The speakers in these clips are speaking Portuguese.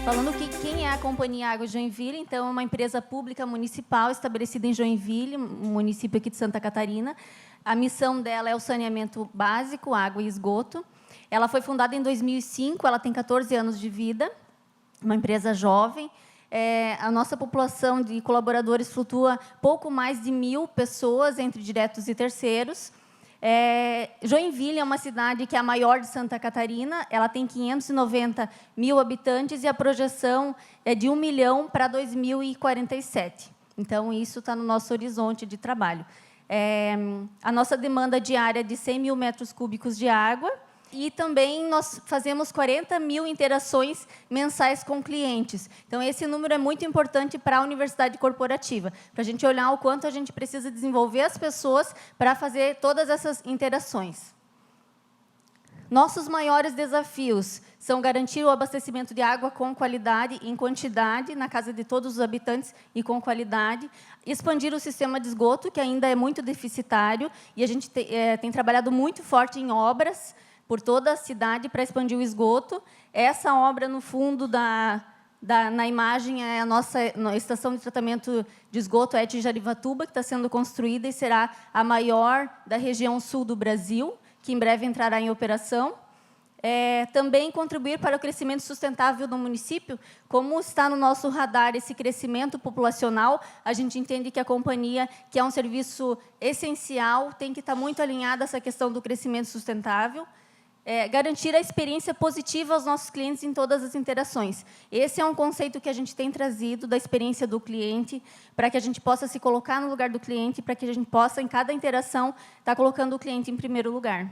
Falando quem é a Companhia Água Joinville, então, é uma empresa pública municipal estabelecida em Joinville, município aqui de Santa Catarina. A missão dela é o saneamento básico, água e esgoto. Ela foi fundada em 2005, ela tem 14 anos de vida, uma empresa jovem. A nossa população de colaboradores flutua pouco mais de 1.000 pessoas, entre diretos e terceiros. Joinville é uma cidade que é a maior de Santa Catarina, ela tem 590 mil habitantes e a projeção é de 1 milhão para 2047. Então, isso está no nosso horizonte de trabalho. A nossa demanda diária é de 100 mil metros cúbicos de água e também nós fazemos 40 mil interações mensais com clientes. Então, esse número é muito importante para a universidade corporativa, para a gente olhar o quanto a gente precisa desenvolver as pessoas para fazer todas essas interações. Nossos maiores desafios são garantir o abastecimento de água com qualidade, em quantidade, na casa de todos os habitantes e com qualidade, expandir o sistema de esgoto, que ainda é muito deficitário, e a gente tem trabalhado muito forte em obras, por toda a cidade para expandir o esgoto. Essa obra, no fundo, na imagem, é a nossa estação de tratamento de esgoto ET Jarivatuba, que está sendo construída e será a maior da região sul do Brasil, que em breve entrará em operação. Também contribuir para o crescimento sustentável do município. Como está no nosso radar esse crescimento populacional, a gente entende que a companhia, que é um serviço essencial, tem que estar muito alinhada a essa questão do crescimento sustentável. Garantir a experiência positiva aos nossos clientes em todas as interações. Esse é um conceito que a gente tem trazido da experiência do cliente, para que a gente possa se colocar no lugar do cliente, para que a gente possa, em cada interação, estar colocando o cliente em primeiro lugar.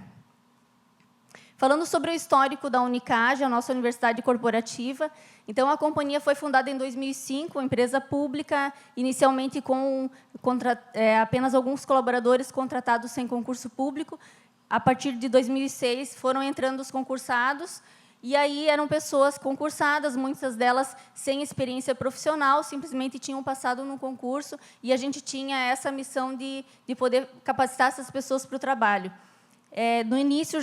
Falando sobre o histórico da Unicage, a nossa universidade corporativa, então, a companhia foi fundada em 2005, uma empresa pública, inicialmente com apenas alguns colaboradores contratados sem concurso público. A partir de 2006, foram entrando os concursados, e aí eram pessoas concursadas, muitas delas sem experiência profissional, simplesmente tinham passado no concurso, e a gente tinha essa missão de poder capacitar essas pessoas para o trabalho. No início,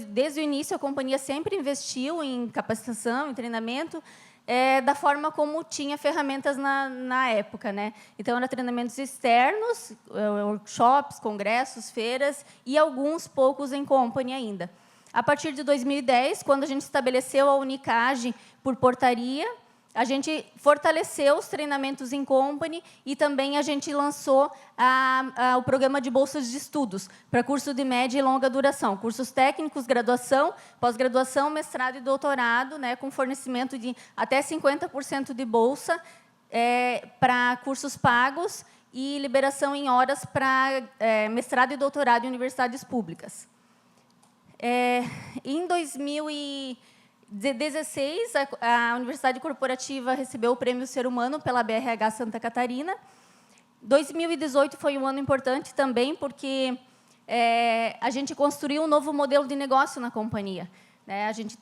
desde o início, a companhia sempre investiu em capacitação, em treinamento, da forma como tinha ferramentas na época, né? Então, eram treinamentos externos, workshops, congressos, feiras, e alguns poucos em company ainda. A partir de 2010, quando a gente estabeleceu a Unicage por portaria, a gente fortaleceu os treinamentos em company e também a gente lançou o programa de bolsas de estudos para curso de média e longa duração, cursos técnicos, graduação, pós-graduação, mestrado e doutorado, né, com fornecimento de até 50% de bolsa para cursos pagos e liberação em horas para mestrado e doutorado em universidades públicas. Em 2016, a Universidade Corporativa recebeu o Prêmio Ser Humano pela BRH Santa Catarina. 2018 foi um ano importante também, porque a gente construiu um novo modelo de negócio na companhia.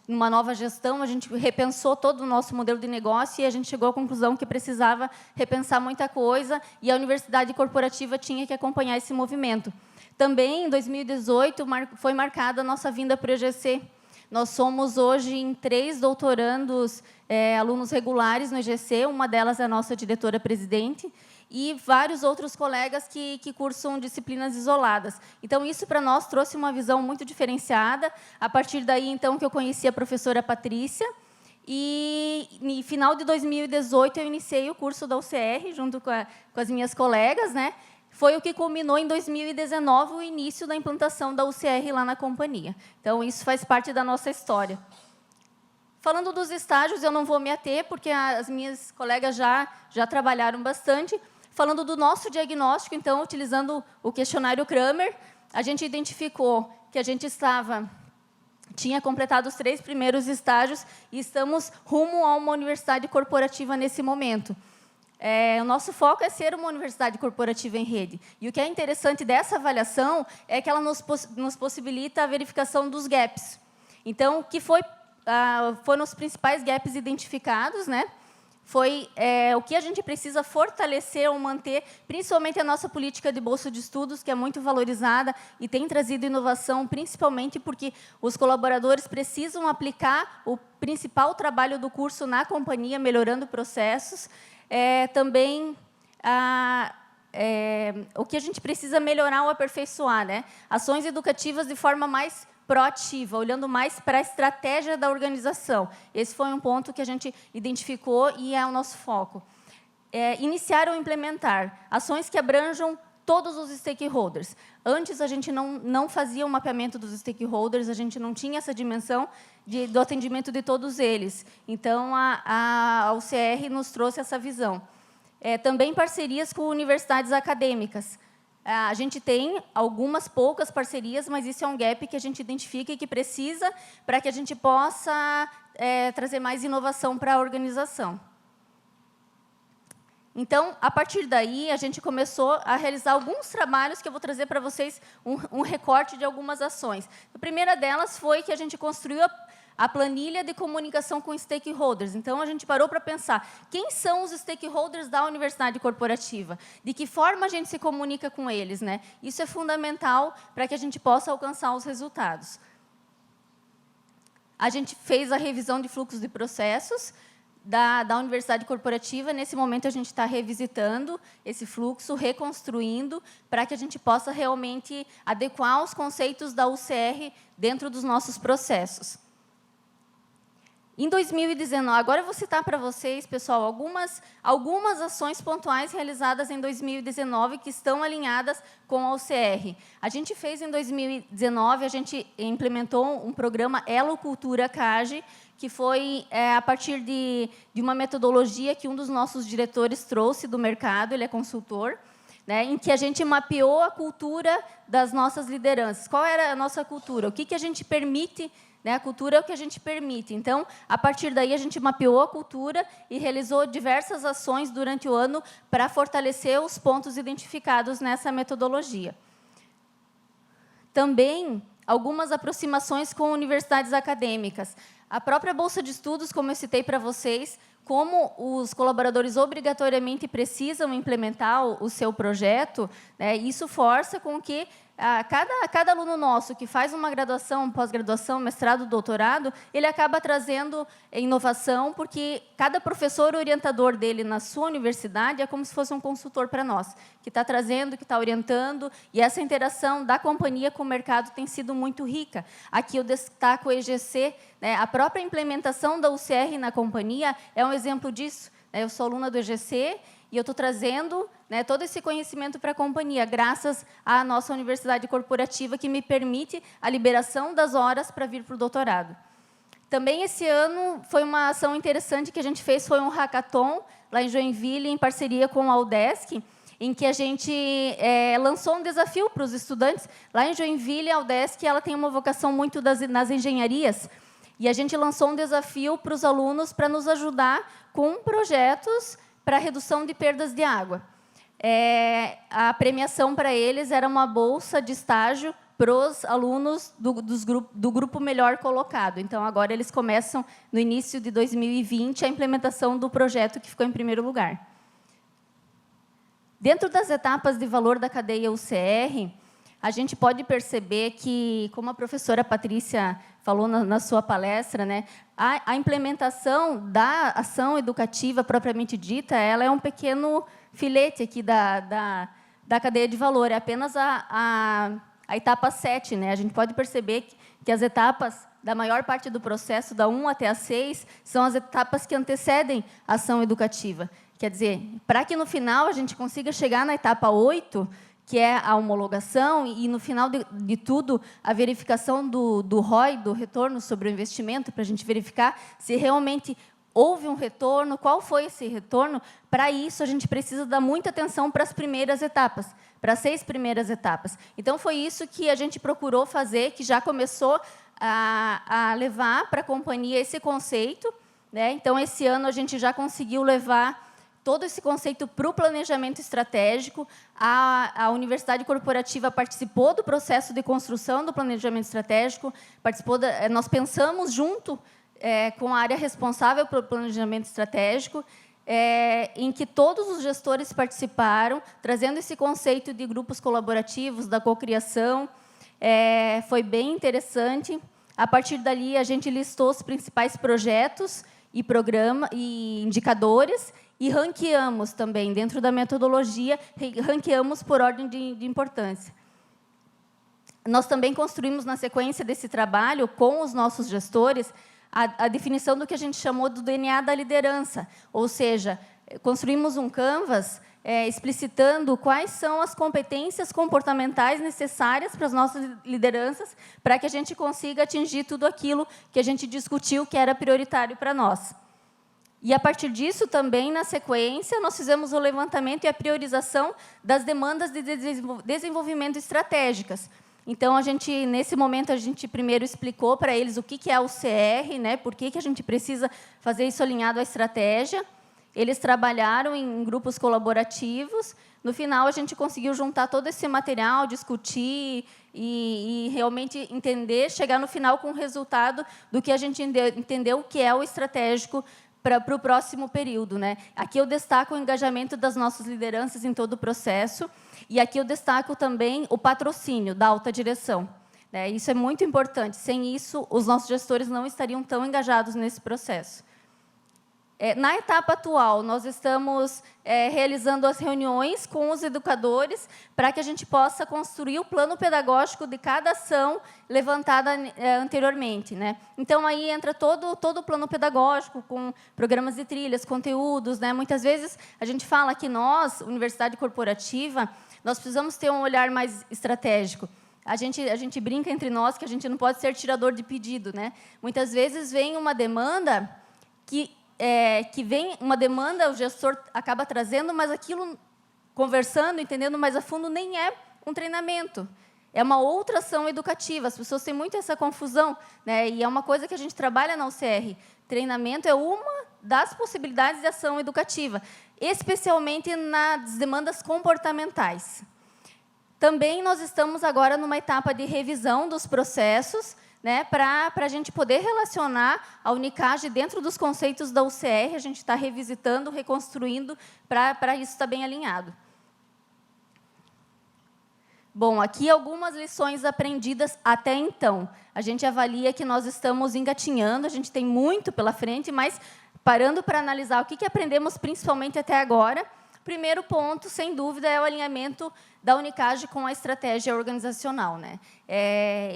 Numa nova gestão, a gente repensou todo o nosso modelo de negócio e a gente chegou à conclusão que precisava repensar muita coisa e a Universidade Corporativa tinha que acompanhar esse movimento. Também, em 2018, foi marcada a nossa vinda para o EGC. Nós somos, hoje, em 3 doutorandos, alunos regulares no EGC, uma delas é a nossa diretora-presidente, e vários outros colegas que cursam disciplinas isoladas. Então, isso, para nós, trouxe uma visão muito diferenciada. A partir daí, então, que eu conheci a professora Patrícia, e, no final de 2018, eu iniciei o curso da UCR, junto com as minhas colegas, né? Foi o que culminou, em 2019, o início da implantação da UCR lá na companhia. Então, isso faz parte da nossa história. Falando dos estágios, eu não vou me ater, porque as minhas colegas já trabalharam bastante. Falando do nosso diagnóstico, então, utilizando o questionário Kramer, a gente identificou que a gente tinha completado os 3 primeiros estágios e estamos rumo a uma universidade corporativa nesse momento. O nosso foco é ser uma universidade corporativa em rede. E o que é interessante dessa avaliação é que ela nos possibilita a verificação dos gaps. Então, o que foram os principais gaps identificados, né? foi o que a gente precisa fortalecer ou manter, principalmente a nossa política de bolsa de estudos, que é muito valorizada e tem trazido inovação, principalmente porque os colaboradores precisam aplicar o principal trabalho do curso na companhia, melhorando processos. Também o que a gente precisa melhorar ou aperfeiçoar, né? Ações educativas de forma mais proativa, olhando mais para a estratégia da organização. Esse foi um ponto que a gente identificou e é o nosso foco. Iniciar ou implementar ações que abranjam todos os stakeholders. Antes, a gente não fazia o mapeamento dos stakeholders, a gente não tinha essa dimensão do atendimento de todos eles. Então, a UCR nos trouxe essa visão. Também parcerias com universidades acadêmicas. A gente tem algumas poucas parcerias, mas isso é um gap que a gente identifica e que precisa para que a gente possa trazer mais inovação para a organização. Então, a partir daí, a gente começou a realizar alguns trabalhos que eu vou trazer para vocês um recorte de algumas ações. A primeira delas foi que a gente construiu a planilha de comunicação com stakeholders. Então, a gente parou para pensar quem são os stakeholders da universidade corporativa, de que forma a gente se comunica com eles, né? Isso é fundamental para que a gente possa alcançar os resultados. A gente fez a revisão de fluxos de processos da universidade corporativa. Nesse momento, a gente está revisitando esse fluxo, reconstruindo, para que a gente possa realmente adequar os conceitos da UCR dentro dos nossos processos. Em 2019, agora eu vou citar para vocês, pessoal, algumas ações pontuais realizadas em 2019 que estão alinhadas com a UCR. A gente fez em 2019, a gente implementou um programa Elo Cultura CAGE, que foi a partir de uma metodologia que um dos nossos diretores trouxe do mercado, ele é consultor, né, em que a gente mapeou a cultura das nossas lideranças. Qual era a nossa cultura? O que a gente permite? A cultura é o que a gente permite. Então, a partir daí, a gente mapeou a cultura e realizou diversas ações durante o ano para fortalecer os pontos identificados nessa metodologia. Também, algumas aproximações com universidades acadêmicas. A própria Bolsa de Estudos, como eu citei para vocês, como os colaboradores obrigatoriamente precisam implementar o seu projeto, né, isso força com que cada aluno nosso que faz uma graduação, pós-graduação, mestrado, doutorado, ele acaba trazendo inovação, porque cada professor orientador dele na sua universidade é como se fosse um consultor para nós, que está trazendo, que está orientando, e essa interação da companhia com o mercado tem sido muito rica. Aqui eu destaco o EGC, né, a própria implementação da UCR na companhia é um exemplo disso. Eu sou aluna do EGC, e eu estou trazendo, né, todo esse conhecimento para a companhia, graças à nossa universidade corporativa, que me permite a liberação das horas para vir para o doutorado. Também, esse ano, foi uma ação interessante que a gente fez, foi um hackathon, lá em Joinville, em parceria com a UDESC, em que a gente lançou um desafio para os estudantes. Lá em Joinville, a UDESC ela tem uma vocação muito nas engenharias, e a gente lançou um desafio para os alunos para nos ajudar com projetos para a redução de perdas de água. A premiação para eles era uma bolsa de estágio para os alunos do grupo melhor colocado. Então, agora eles começam, no início de 2020, a implementação do projeto que ficou em primeiro lugar. Dentro das etapas de valor da cadeia UCR, a gente pode perceber que, como a professora Patrícia falou na sua palestra, né, a implementação da ação educativa propriamente dita, ela é um pequeno filete aqui da cadeia de valor, é apenas a etapa 7. Né? A gente pode perceber que as etapas da maior parte do processo, da 1 até a 6, são as etapas que antecedem a ação educativa. Quer dizer, para que no final a gente consiga chegar na etapa 8, que é a homologação, e, no final de tudo, a verificação do ROI, do retorno sobre o investimento, para a gente verificar se realmente houve um retorno, qual foi esse retorno. Para isso, a gente precisa dar muita atenção para as primeiras etapas, para as 6 primeiras etapas. Então, foi isso que a gente procurou fazer, que já começou a levar para a companhia esse conceito. Né? Então, esse ano, a gente já conseguiu levar todo esse conceito para o planejamento estratégico. A Universidade Corporativa participou do processo de construção do planejamento estratégico, nós pensamos junto com a área responsável pelo planejamento estratégico, em que todos os gestores participaram, trazendo esse conceito de grupos colaborativos, da cocriação. Foi bem interessante. A partir dali, a gente listou os principais projetos e programas e indicadores, e ranqueamos também, dentro da metodologia, ranqueamos por ordem de importância. Nós também construímos, na sequência desse trabalho, com os nossos gestores, a definição do que a gente chamou do DNA da liderança, ou seja, construímos um canvas explicitando quais são as competências comportamentais necessárias para as nossas lideranças, para que a gente consiga atingir tudo aquilo que a gente discutiu que era prioritário para nós. E, a partir disso, também, na sequência, nós fizemos o levantamento e a priorização das demandas de desenvolvimento estratégicas. Então, nesse momento, a gente primeiro explicou para eles o que é o CR, né, por que a gente precisa fazer isso alinhado à estratégia. Eles trabalharam em grupos colaborativos. No final, a gente conseguiu juntar todo esse material, discutir e realmente entender, chegar no final com o resultado do que a gente entendeu que é o estratégico para o próximo período, né? Aqui eu destaco o engajamento das nossas lideranças em todo o processo, e aqui eu destaco também o patrocínio da alta direção, né? Isso é muito importante. Sem isso, os nossos gestores não estariam tão engajados nesse processo. Na etapa atual, nós estamos realizando as reuniões com os educadores para que a gente possa construir o plano pedagógico de cada ação levantada anteriormente, né? Então, aí entra todo o plano pedagógico, com programas de trilhas, conteúdos, né? Muitas vezes, a gente fala que nós, Universidade Corporativa, nós precisamos ter um olhar mais estratégico. A gente brinca entre nós que a gente não pode ser tirador de pedido, né? Muitas vezes vem uma demanda que vem uma demanda, o gestor acaba trazendo, mas aquilo, conversando, entendendo mais a fundo, nem é um treinamento. É uma outra ação educativa. As pessoas têm muito essa confusão, né? E é uma coisa que a gente trabalha na UCR. Treinamento é uma das possibilidades de ação educativa, especialmente nas demandas comportamentais. Também nós estamos agora numa etapa de revisão dos processos, né, para a gente poder relacionar a Unicage dentro dos conceitos da UCR. A gente está revisitando, reconstruindo, para isso estar bem alinhado. Bom, aqui algumas lições aprendidas até então. A gente avalia que nós estamos engatinhando, a gente tem muito pela frente, mas, parando para analisar o que aprendemos principalmente até agora, o primeiro ponto, sem dúvida, é o alinhamento da Unicage com a estratégia organizacional, né?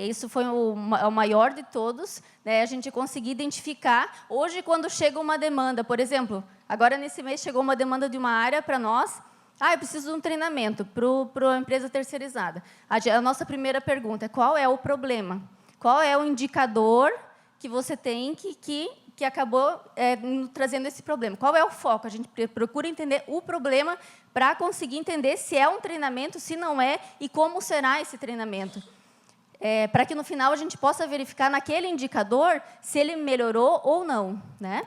Isso foi o maior de todos, né? A gente conseguir identificar. Hoje, quando chega uma demanda, por exemplo, agora nesse mês chegou uma demanda de uma área para nós. Eu preciso de um treinamento para a empresa terceirizada. A nossa primeira pergunta é: qual é o problema? Qual é o indicador que você tem que acabou trazendo esse problema? Qual é o foco? A gente procura entender o problema para conseguir entender se é um treinamento, se não é, e como será esse treinamento. Para que, no final, a gente possa verificar naquele indicador se ele melhorou ou não, né?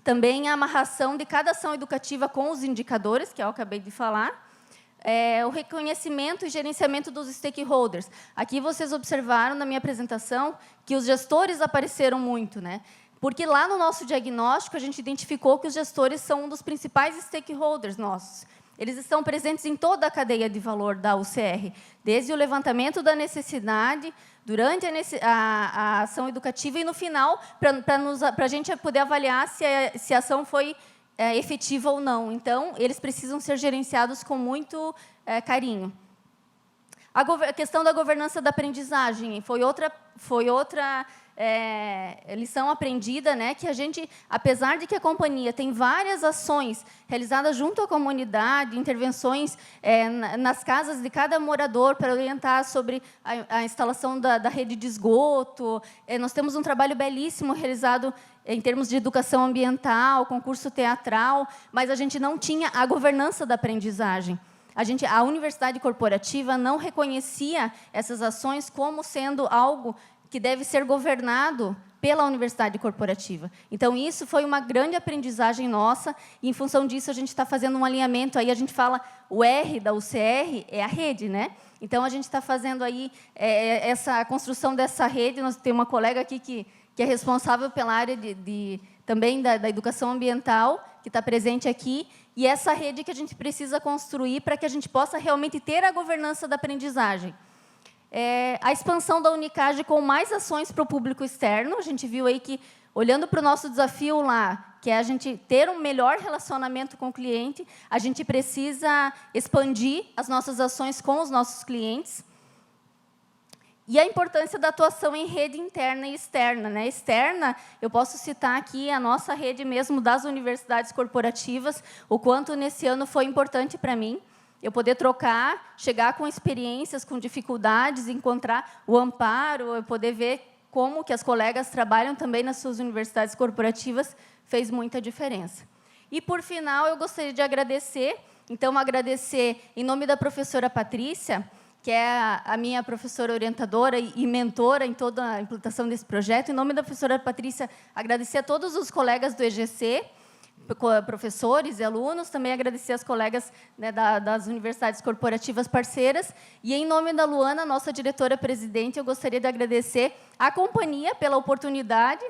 Também a amarração de cada ação educativa com os indicadores, que eu acabei de falar. O reconhecimento e gerenciamento dos stakeholders. Aqui vocês observaram na minha apresentação que os gestores apareceram muito, né? Porque lá no nosso diagnóstico a gente identificou que os gestores são um dos principais stakeholders nossos. Eles estão presentes em toda a cadeia de valor da UCR, desde o levantamento da necessidade, durante a ação educativa e, no final, para a gente poder avaliar se a ação foi efetiva ou não. Então, eles precisam ser gerenciados com muito carinho. A questão da governança da aprendizagem foi outra lição aprendida, né, que a gente, apesar de que a companhia tem várias ações realizadas junto à comunidade, intervenções nas casas de cada morador para orientar sobre a instalação da rede de esgoto, nós temos um trabalho belíssimo realizado em termos de educação ambiental, concurso teatral, mas a gente não tinha a governança da aprendizagem. A Universidade Corporativa não reconhecia essas ações como sendo algo que deve ser governado pela Universidade Corporativa. Então, isso foi uma grande aprendizagem nossa, e, em função disso, a gente está fazendo um alinhamento. Aí a gente fala, o R da UCR é a rede, né? Então, a gente está fazendo aí a construção dessa rede. Nós temos uma colega aqui que é responsável pela área também da educação ambiental, que está presente aqui, e essa rede que a gente precisa construir para que a gente possa realmente ter a governança da aprendizagem. A expansão da Unicage com mais ações para o público externo. A gente viu aí que, olhando para o nosso desafio lá, que é a gente ter um melhor relacionamento com o cliente, a gente precisa expandir as nossas ações com os nossos clientes. E a importância da atuação em rede interna e externa, né? Externa, eu posso citar aqui a nossa rede mesmo das universidades corporativas, o quanto nesse ano foi importante para mim, eu poder trocar, chegar com experiências, com dificuldades, encontrar o amparo, eu poder ver como que as colegas trabalham também nas suas universidades corporativas, fez muita diferença. E, por final, eu gostaria de agradecer, então, agradecer em nome da professora Patrícia, que é a minha professora orientadora e mentora em toda a implantação desse projeto. Em nome da professora Patrícia, agradecer a todos os colegas do EGC, professores e alunos, também agradecer as colegas, né, das universidades corporativas parceiras. E, em nome da Luana, nossa diretora-presidente, eu gostaria de agradecer à companhia pela oportunidade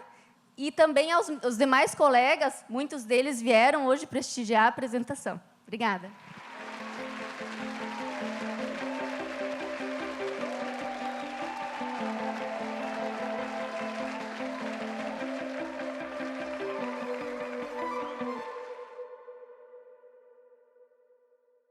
e também aos demais colegas, muitos deles vieram hoje prestigiar a apresentação. Obrigada.